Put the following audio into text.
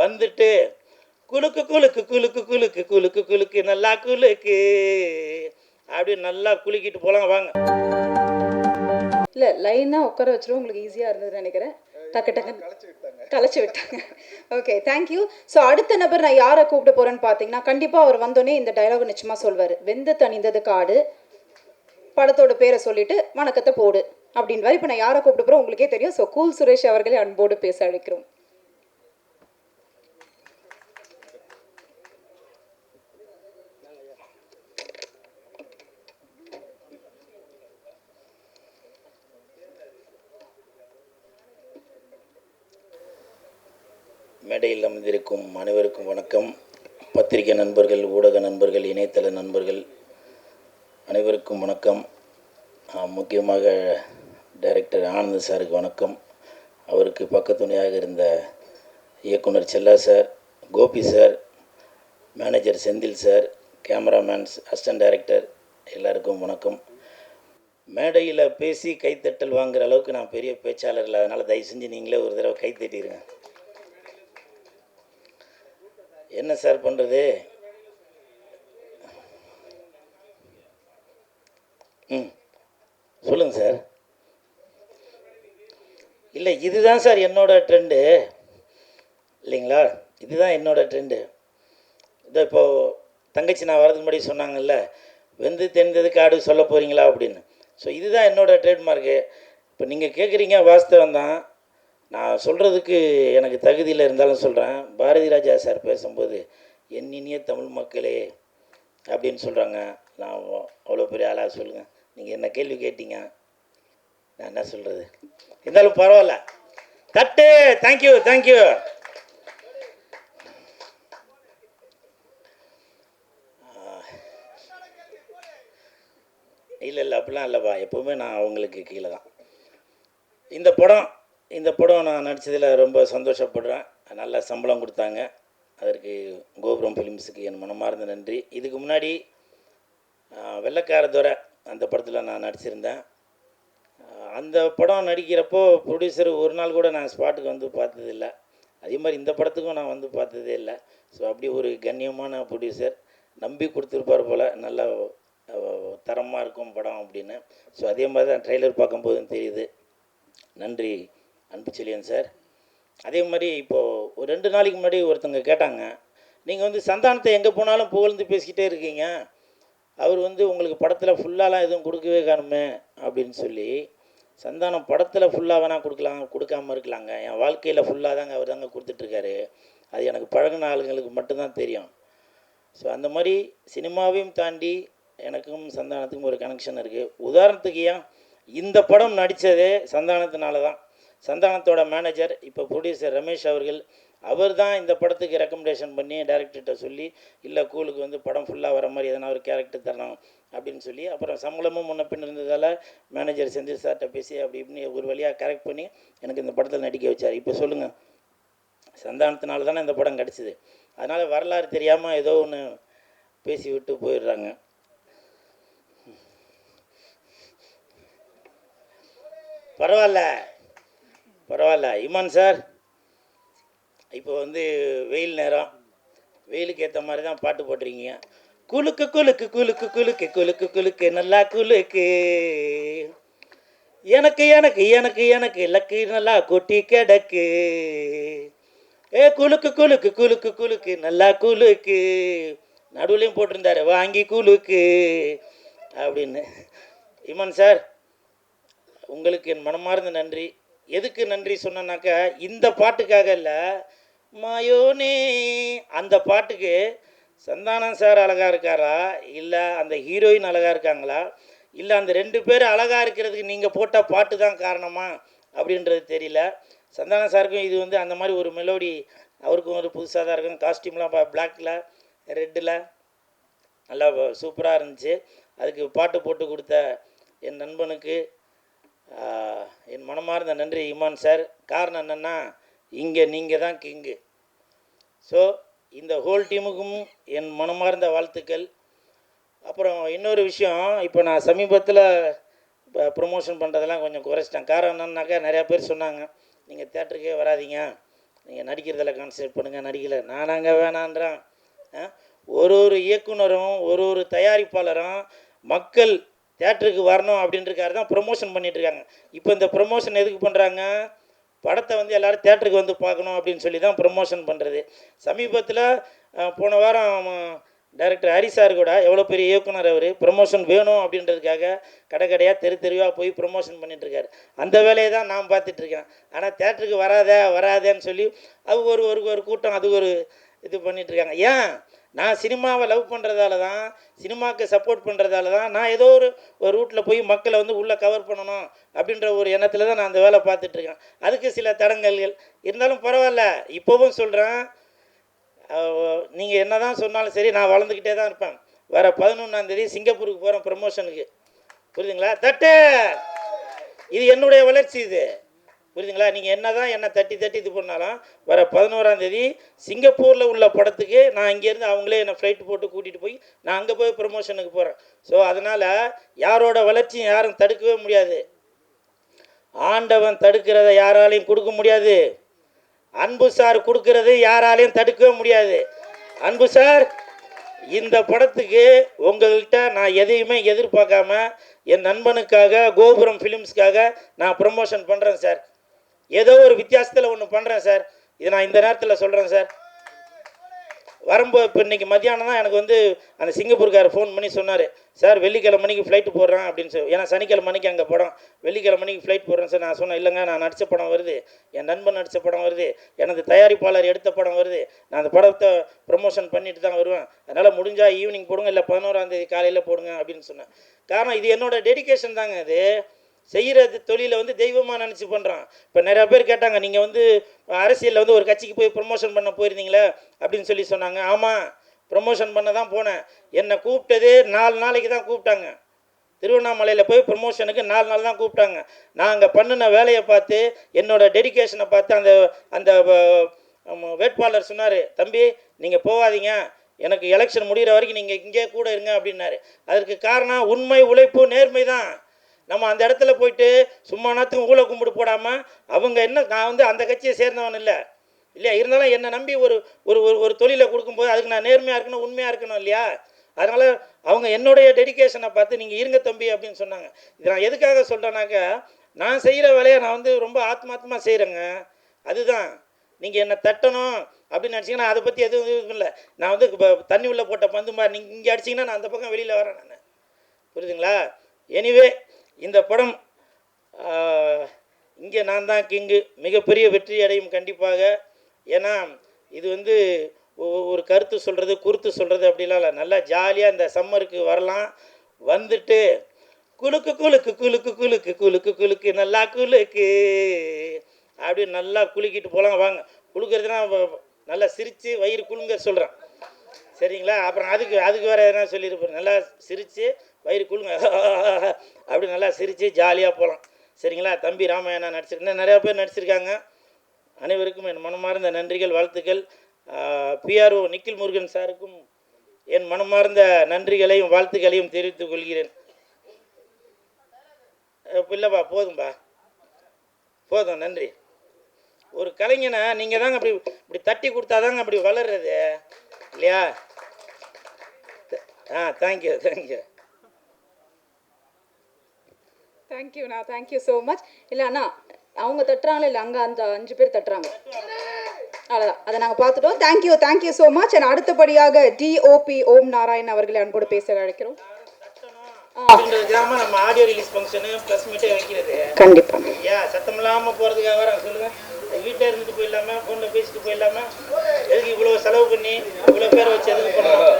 வந்துட்டு குலுக்கு குலுக்கு குலுக்கு குலுக்கு குலுக்கு குலுக்கு நல்லா குலுக்கு அப்படி நல்லா குலுக்கிட்டு போகலாம் வாங்க. இல்லை லைனாக உட்கார வச்சிரும் உங்களுக்கு ஈஸியாக இருந்ததுன்னு நினைக்கிறேன். டக்கு டக்கு கலைச்சி விட்டாங்க. Okay thank you. ஸோ அடுத்த நபர் நான் யாரை கூப்பிட போகிறேன்னு பார்த்தீங்கன்னா, கண்டிப்பாக அவர் வந்தோடனே இந்த டைலாக் நிச்சயமாக சொல்வார். வெந்து தணிந்தது காடு, படத்தோட பேரை சொல்லிட்டு வணக்கத்தை போடு அப்படின்வார். இப்போ நான் யாரை கூப்பிட போகிறோம் உங்களுக்கே தெரியும். ஸோ கூல் சுரேஷ் அவர்களே அன்போடு பேச அழைக்கிறோம். மேடையில் அமர்ந்திருக்கும் அனைவருக்கும் வணக்கம். பத்திரிகை நண்பர்கள், ஊடக நண்பர்கள், இணையதள நண்பர்கள் அனைவருக்கும் வணக்கம். முக்கியமாக டைரக்டர் ஆனந்த் சாருக்கு வணக்கம். அவருக்கு பக்கத்துணையாக இருந்த இயக்குனர் Chella sir, Gopi sir, manager Senthil sir, cameramans, assistant director எல்லாருக்கும் வணக்கம். மேடையில் பேசி கைத்தட்டல் வாங்குகிற அளவுக்கு நான் பெரிய பேச்சாளர் இல்லை, அதனால் தயவு செஞ்சு நீங்களே ஒரு தடவை கைத்தட்டிடுங்க. என்ன சார் பண்ணுறது? சொல்லுங்கள் சார். இல்லை இதுதான் சார் என்னோடய ட்ரெண்டு இல்லைங்களா? இதுதான் என்னோடய ட்ரெண்டு. இதோ இப்போது தங்கச்சி நான் வரதுக்கு முன்னாடி சொன்னாங்கல்ல, வெந்து தெரிந்தது காடு சொல்ல போகிறீங்களா அப்படின்னு. ஸோ இதுதான் என்னோடய ட்ரேட்மார்க்கு. இப்போ நீங்கள் கேட்குறீங்க, வாஸ்தவம் தான். நான் சொல்கிறதுக்கு எனக்கு தகுதியில் இருந்தாலும் சொல்கிறேன். பாரதி ராஜா சார் பேசும்போது என் இனிய தமிழ் மக்களே அப்படின்னு சொல்கிறாங்க. நான் அவ்வளோ பெரிய ஆளாக சொல்லுங்கள். நீங்கள் என்ன கேள்வி கேட்டீங்க, நான் என்ன சொல்கிறது? இருந்தாலும் பரவாயில்ல. தட்டு. Thank you thank you. இல்லை அப்படிலாம் இல்லைப்பா, எப்போவுமே நான் அவங்களுக்கு கீழே தான். இந்த படம் நான் நடித்ததில் ரொம்ப சந்தோஷப்படுறேன். நல்ல சம்பளம் கொடுத்தாங்க. அதற்கு கோபுரம் ஃபிலிம்ஸுக்கு என் மனமார்ந்த நன்றி. இதுக்கு முன்னாடி வெள்ளைக்கார துரை அந்த படத்தில் நான் நடிச்சிருந்தேன். அந்த படம் நடிக்கிறப்போ ப்ரொடியூசர் ஒரு நாள் கூட நான் ஸ்பாட்டுக்கு வந்து பார்த்ததில்லை. அதே மாதிரி இந்த படத்துக்கும் நான் வந்து பார்த்ததே இல்லை. ஸோ அப்படி ஒரு கண்ணியமான ப்ரொடியூசர் நம்பி கொடுத்துருப்பார் போல், நல்ல தரமாக இருக்கும் படம் அப்படின்னு. ஸோ அதே மாதிரி தான் ட்ரெய்லர் பார்க்கும்போதும் தெரியுது. நன்றி அன்புச்செழியன் சார். அதே மாதிரி இப்போது ஒரு 2 நாளைக்கு முன்னாடி ஒருத்தங்க கேட்டாங்க, நீங்கள் வந்து சந்தானத்தை எங்கே போனாலும் புகழ்ந்து பேசிக்கிட்டே இருக்கீங்க, அவர் வந்து உங்களுக்கு படத்தில் ஃபுல்லாலாம் எதுவும் கொடுக்கவே காணுமே அப்படின்னு சொல்லி. சந்தானம் படத்தில் ஃபுல்லாக வேணால் கொடுக்காமல் இருக்கலாங்க. என் வாழ்க்கையில் ஃபுல்லாக தாங்க அவர் தாங்க கொடுத்துட்ருக்காரு. அது எனக்கு பழகின ஆளுங்களுக்கு மட்டும்தான் தெரியும். ஸோ அந்த மாதிரி சினிமாவையும் தாண்டி எனக்கும் சந்தானத்துக்கும் ஒரு கனெக்ஷன் இருக்குது. உதாரணத்துக்கு ஏன் இந்த படம் நடித்ததே சந்தானத்தினால தான். சந்தானத்தோட மேனேஜர் இப்போ ப்ரொடியூசர் ரமேஷ் அவர்கள், அவர் தான் இந்த படத்துக்கு ரெக்கமெண்டேஷன் பண்ணி டைரக்டர்கிட்ட சொல்லி, இல்லை கூலுக்கு வந்து படம் ஃபுல்லாக வர மாதிரி எதனா ஒரு கேரக்டர் தரணும் அப்படின்னு சொல்லி, அப்புறம் சம்பளமும் முன்ன பின் இருந்ததால் மேனேஜர் செந்தில் சார்கிட்ட பேசி அப்படி இப்படின்னு ஒரு வழியாக கரெக்ட் பண்ணி எனக்கு இந்த படத்தில் நடிக்க வச்சார். இப்போ சொல்லுங்கள், சந்தானத்தினால தானே இந்த படம் கிடச்சிது. அதனால் வரலாறு தெரியாமல் ஏதோ ஒன்று பேசி விட்டு போயிடுறாங்க. பரவாயில்ல இமான் சார். இப்போ வந்து வெயில் நேரம், வெயிலுக்கு ஏற்ற மாதிரி தான் பாட்டு போட்டிருக்கீங்க. குலுக்கு குலுக்கு குலுக்கு குலுக்கு குலுக்கு குலுக்கு நல்லா குலுக்கு, எனக்கு எனக்கு எனக்கு எனக்கு லக்கு நல்லா கொட்டி கிடக்கு, குலுக்கு குலுக்கு குலுக்கு குலுக்கு நல்லா குலுக்கு. நடுவுலையும் போட்டிருந்தாரு வாங்கி குலுக்கு அப்படின்னு. இமான் சார், உங்களுக்கு என் மனமார்ந்த நன்றி. எதுக்கு நன்றி சொன்னாக்கா, இந்த பாட்டுக்காக இல்லை, மாயோனே அந்த பாட்டுக்கு சந்தானம் சார் அழகாக இருக்காரா, இல்லை அந்த ஹீரோயின் அழகாக இருக்காங்களா, இல்லை அந்த 2 பேர் அழகாக இருக்கிறதுக்கு நீங்கள் போட்ட பாட்டு தான் காரணமா அப்படின்றது தெரியல. சந்தானம் சாருக்கும் இது வந்து அந்த மாதிரி ஒரு மெலோடி அவருக்கும் ஒரு புதுசாக தான் இருக்கும். காஸ்டியூம்லாம் பிளாக்கில் ரெட்டில் நல்லா சூப்பராக இருந்துச்சு. அதுக்கு பாட்டு போட்டு கொடுத்த என் நண்பனுக்கு என் மனமார்ந்த நன்றி இமான் சார். காரணம் என்னென்னா, இங்கே நீங்கள் தான் கிங்கு. ஸோ இந்த ஹோல் டீமுக்கும் என் மனமார்ந்த வாழ்த்துக்கள். அப்புறம் இன்னொரு விஷயம், இப்போ நான் சமீபத்தில் ப்ரொமோஷன் பண்ணுறதெல்லாம் கொஞ்சம் குறைச்சிட்டேன். காரணம் என்னன்னாக்கா, நிறையா பேர் சொன்னாங்க நீங்கள் தேட்டருக்கே வராதிங்க, நீங்கள் நடிக்கிறதில் கான்சன்ட்ரேட் பண்ணுங்கள், நடிக்கலை நானாங்க வேணான்றான். ஒரு ஒரு இயக்குனரும் ஒரு தயாரிப்பாளரும் மக்கள் தேட்டருக்கு வரணும் அப்படின்றக்காக தான் ப்ரொமோஷன் பண்ணிகிட்ருக்காங்க. இப்போ இந்த ப்ரொமோஷன் எதுக்கு பண்ணுறாங்க? படத்தை வந்து எல்லோரும் தேட்டருக்கு வந்து பார்க்கணும் அப்படின்னு சொல்லி தான் ப்ரொமோஷன் பண்ணுறது. சமீபத்தில் போன வாரம் டைரக்டர் ஹரி சார் கூட, எவ்வளோ பெரிய இயக்குனர் அவர், ப்ரொமோஷன் வேணும் அப்படின்றதுக்காக கடை கடையாக தெருவாக போய் ப்ரொமோஷன் பண்ணிகிட்ருக்காரு. அந்த வேலையை தான் நான் பார்த்துட்ருக்கேன். ஆனால் தேட்டருக்கு வராதேன்னு சொல்லி அது ஒரு கூட்டம், அது ஒரு இது பண்ணிகிட்ருக்காங்க. ஏன்? நான் சினிமாவை லவ் பண்ணுறதால தான், சினிமாவுக்கு சப்போர்ட் பண்ணுறதால தான், நான் ஏதோ ஒரு ரூட்டில் போய் மக்களை வந்து உள்ளே கவர் பண்ணணும் அப்படின்ற ஒரு எண்ணத்தில் தான் நான் அந்த வேலை பார்த்துட்ருக்கேன். அதுக்கு சில தடங்கல்கள் இருந்தாலும் பரவாயில்ல. இப்போவும் சொல்கிறேன், நீங்கள் என்ன தான் சொன்னாலும் சரி, நான் வளர்ந்துக்கிட்டே தான் இருப்பேன். வர 11ஆம் சிங்கப்பூருக்கு போகிறேன் ப்ரமோஷனுக்கு. புரியுதுங்களா? தட்டு, இது என்னுடைய வளர்ச்சி. இது புரியுதுங்களா? நீங்கள் என்ன தான் என்னை தட்டி இது பண்ணாலும் வர 11ஆம் சிங்கப்பூரில் உள்ள படத்துக்கு நான் இங்கேருந்து அவங்களே என்னை ஃப்ளைட்டு போட்டு கூட்டிகிட்டு போய் நான் அங்கே போய் ப்ரமோஷனுக்கு போகிறேன். ஸோ அதனால் யாரோட வளர்ச்சியும் யாரும் தடுக்கவே முடியாது. ஆண்டவன் தடுக்கிறத யாராலையும் கொடுக்க முடியாது. அன்பு சார் கொடுக்கறது யாராலையும் தடுக்கவே முடியாது. அன்பு சார், இந்த படத்துக்கு உங்கள்கிட்ட நான் எதையுமே எதிர்பார்க்காம என் நண்பனுக்காக, கோபுரம் ஃபிலிம்ஸ்க்காக நான் ப்ரமோஷன் பண்ணுறேன் சார். ஏதோ ஒரு வித்தியாசத்தில் ஒன்று பண்ணுறேன் சார். இது நான் இந்த நேரத்தில் சொல்கிறேன் சார். வரும்போது இப்போ இன்றைக்கி மத்தியானம் தான் எனக்கு வந்து அந்த சிங்கப்பூர்கார் ஃபோன் பண்ணி சொன்னார், சார் வெள்ளிக்கிழமை மணிக்கு ஃப்ளைட்டு போடுறேன் அப்படின்னு சொல்லி. ஏன்னா சனிக்கிழமை மணிக்கு அங்கே படம், வெள்ளிக்கிழமை மணிக்கு ஃப்ளைட் போடுறேன் சார். நான் சொன்னேன், இல்லைங்க, நான் நடித்த படம் வருது, என் நண்பன் நடித்த படம் வருது, எனது தயாரிப்பாளர் எடுத்த படம் வருது, நான் அந்த படத்தை ப்ரமோஷன் பண்ணிட்டு தான் வருவேன். அதனால் முடிஞ்சால் ஈவினிங் போடுங்க, இல்லை 11ஆம் காலையில் போடுங்க அப்படின்னு சொன்னேன். காரணம் இது என்னோட டெடிகேஷன் தாங்க. இது செய்கிறது தொழிலை வந்து தெய்வமாக நினச்சி பண்ணுறான். இப்போ நிறையா பேர் கேட்டாங்க, நீங்கள் வந்து அரசியலில் வந்து ஒரு கட்சிக்கு போய் ப்ரொமோஷன் பண்ண போயிருந்தீங்களே அப்படின்னு சொல்லி சொன்னாங்க. ஆமாம், ப்ரொமோஷன் பண்ண தான் போனேன். என்னை கூப்பிட்டது 4 நாளைக்கு தான் கூப்பிட்டாங்க. திருவண்ணாமலையில் போய் ப்ரொமோஷனுக்கு 4 நாள் தான் கூப்பிட்டாங்க. நான் அங்கே பண்ணின வேலையை பார்த்து, என்னோடய டெடிகேஷனை பார்த்து அந்த அந்த வேட்பாளர் சொன்னார், தம்பி நீங்கள் போகாதீங்க, எனக்கு எலெக்ஷன் முடிகிற வரைக்கும் நீங்கள் இங்கே கூட இருங்க அப்படின்னாரு. அதற்கு காரணம் உண்மை, உழைப்பு, நேர்மை தான். நம்ம அந்த இடத்துல போயிட்டு சும்மா நாத்துக்கும் ஊழ கும்பிடு போடாமல், அவங்க என்ன, நான் வந்து அந்த கட்சியை சேர்ந்தவன் இல்லை இல்லையா, இருந்தாலும் என்னை நம்பி ஒரு ஒரு ஒரு தொழிலை கொடுக்கும்போது அதுக்கு நான் நேர்மையாக இருக்கணும், உண்மையாக இருக்கணும் இல்லையா. அதனால் அவங்க என்னுடைய டெடிகேஷனை பார்த்து நீங்கள் இருங்க தம்பி அப்படின்னு சொன்னாங்க. இது நான் எதுக்காக சொல்கிறேன்னாக்கா, நான் செய்கிற வேலையை நான் வந்து ரொம்ப ஆத்மார்த்தமாக செய்கிறேங்க. அதுதான். நீங்கள் என்னை தட்டணும் அப்படின்னு நினச்சிங்கன்னா அதை பற்றி எதுவும் இல்லை. நான் வந்து இப்போ தண்ணி உள்ளே போட்ட பந்து மாதிரி நீங்கள் இங்கே அடிச்சிங்கன்னா நான் அந்த பக்கம் வெளியில் வரேன் நான். புரியுதுங்களா? எனிவே, இந்த படம் இங்கே நான் தான் கிங்கு மிகப்பெரிய வெற்றி அடையும் கண்டிப்பாக. ஏன்னா இது வந்து ஒரு கருத்து சொல்கிறது, குறுத்து சொல்கிறது அப்படிலாம் இல்லை. நல்லா ஜாலியாக இந்த சம்மருக்கு வரலாம். வந்துட்டு குலுக்கு குலுக்கு குலுக்கு குலுக்கு குலுக்கு குலுக்கு நல்லா குலுக்கு அப்படின்னு நல்லா குலுக்கிட்டு போகலாம். வாங்க, குலுக்கிறதுனா நல்லா சிரித்து வயிறு குலுங்க சொல்கிறேன், சரிங்களா? அப்புறம் அதுக்கு வேறு எதனா சொல்லியிருப்பேன். நல்லா சிரித்து வயிறு குலுங்க அப்படி நல்லா சிரித்து ஜாலியாக போகலாம், சரிங்களா? தம்பி ராமாயணா நடிச்சிருக்கேன், நிறையா பேர் நடிச்சிருக்காங்க. அனைவருக்கும் என் மனமார்ந்த நன்றிகள், வாழ்த்துக்கள். பிஆர்ஓ நிக்கில் முருகன் சாருக்கும் என் மனமார்ந்த நன்றிகளையும் வாழ்த்துக்களையும் தெரிவித்துக் கொள்கிறேன். இல்லைப்பா, போதும்பா, போதும், நன்றி. ஒரு கலைஞனை நீங்கள் தாங்க இப்படி தட்டி கொடுத்தாதாங்க அப்படி வளர்றது இல்லையா? தேங்க்யூ தேங்க்யூண்ணா, தேங்க்யூ ஸோ மச். இல்லை அண்ணா, அவங்க தட்டுறாங்களே இல்லை, அங்கே அந்த 5 பேர் தட்டுறாங்க, அவ்வளோதான், அதை நாங்கள் பார்த்துட்டோம். Thank you so much. அண்ட் அடுத்தபடியாக டிஓபி ஓம் நாராயண் அவர்களை அன்போடு பேச அழைக்கிறோம். நம்ம ஆடியோ ரிலீஸ் ஃபங்க்ஷனு ப்ளஸ் மீட்டே வைக்கிறது கண்டிப்பாக. ஏன் சத்தம் இல்லாமல் போகிறதுக்காக வர சொல்லுங்கள். வீட்டில் இருந்துட்டு போயிடலாமா, ஃபோனில் பேசிட்டு போயிடலாமா? எதுக்கு இவ்வளோ செலவு பண்ணி இவ்வளோ பேர் வச்சு எதுக்கு பண்ணலாம்?